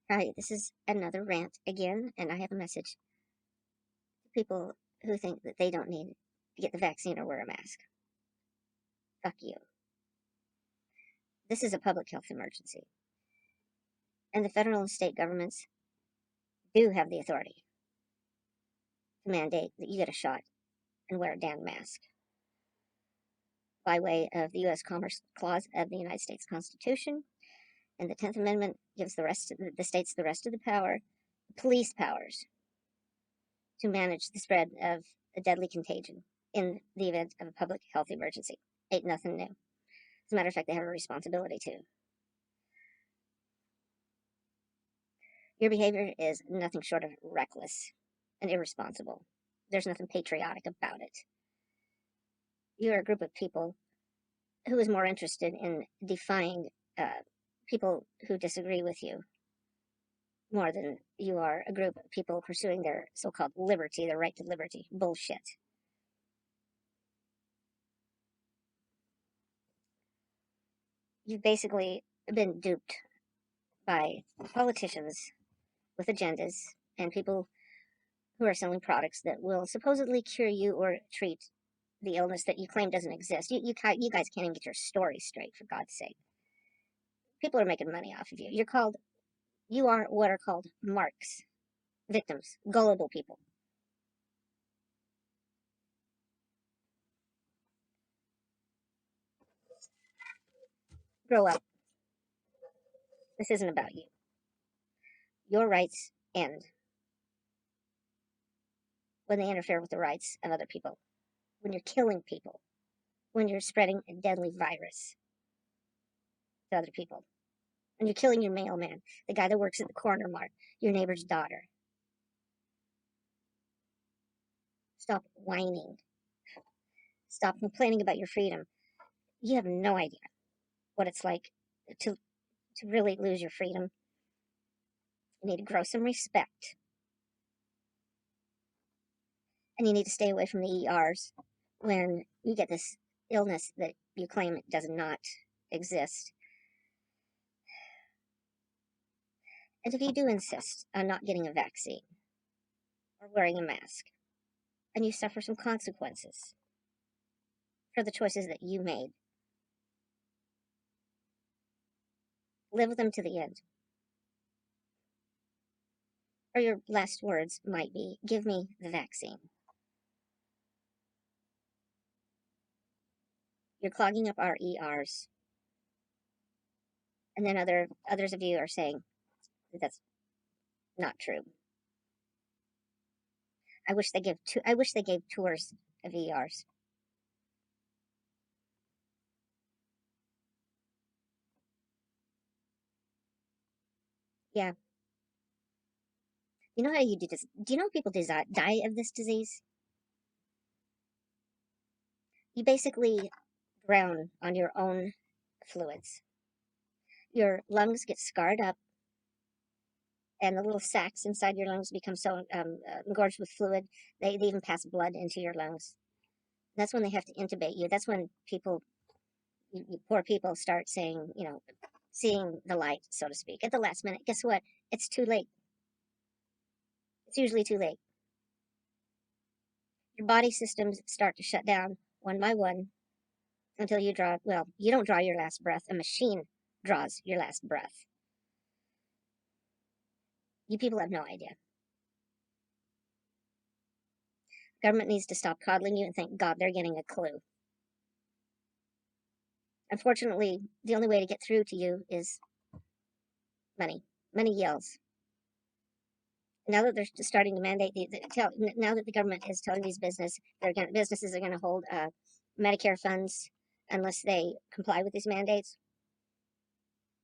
Hi, this is another rant again, and I have a message to people who think that they don't need to get the vaccine or wear a mask. Fuck you. This is a public health emergency, and the federal and state governments do have the authority to mandate that you get a shot and wear a damn mask by way of the U.S. Commerce Clause of the United States Constitution, and the 10th Amendment gives the states the rest of the power, police powers, to manage the spread of a deadly contagion in the event of a public health emergency. Ain't nothing new. As a matter of fact, they have a responsibility to. Your behavior is nothing short of reckless and irresponsible. There's nothing patriotic about it. You're a group of people who is more interested in defying people who disagree with you more than you are a group of people pursuing their so-called liberty, their right to liberty. Bullshit. You've basically been duped by politicians with agendas and people who are selling products that will supposedly cure you or treat the illness that you claim doesn't exist. You guys can't even get your story straight, for God's sake. People are making money off of you. You are what are called marks, victims, gullible people. Grow up. This isn't about you. Your rights end when they interfere with the rights of other people. When you're killing people. When you're spreading a deadly virus to other people. When you're killing your mailman, the guy that works at the corner mart, your neighbor's daughter. Stop whining. Stop complaining about your freedom. You have no idea what it's like to really lose your freedom. You need to grow some respect. And you need to stay away from the ERs when you get this illness that you claim does not exist. And if you do insist on not getting a vaccine or wearing a mask, and you suffer some consequences for the choices that you made, live with them to the end. Or your last words might be, give me the vaccine. You're clogging up our ERs. And then others of you are saying that that's not true. I wish they gave tours of ERs. Yeah. You know how you do this? Do you know people die of this disease? You basically drown on your own fluids. Your lungs get scarred up, and the little sacs inside your lungs become so engorged with fluid, they even pass blood into your lungs. That's when they have to intubate you. That's when you poor people start saying, seeing the light, so to speak, at the last minute. Guess what? It's too late. It's usually too late. Your body systems start to shut down one by one until you don't draw your last breath. A machine draws your last breath. You people have no idea. Government needs to stop coddling you and thank God they're getting a clue. Unfortunately, the only way to get through to you is money. Money yells. Now that they're starting to mandate now that the government is telling these businesses are going to hold Medicare funds unless they comply with these mandates.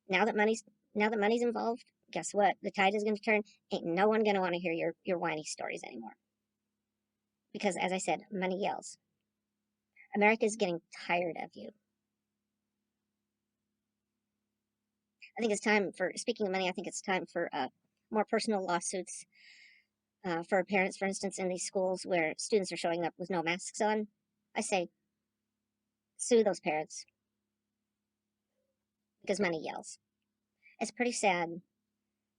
Now that money's involved, guess what? The tide is going to turn. Ain't no one going to want to hear your whiny stories anymore. Because, as I said, money yells. America is getting tired of you. I think it's time for, speaking of money, I think it's time for more personal lawsuits for parents, for instance, in these schools where students are showing up with no masks on. I say, sue those parents because money yells. It's pretty sad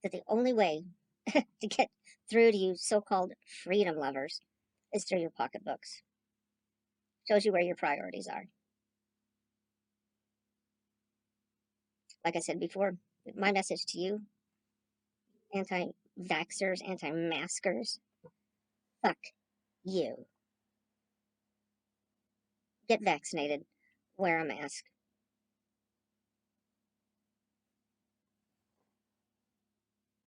that the only way to get through to you so-called freedom lovers is through your pocketbooks. Shows you where your priorities are. Like I said before, my message to you, anti-vaxxers, anti-maskers, fuck you. Get vaccinated, wear a mask.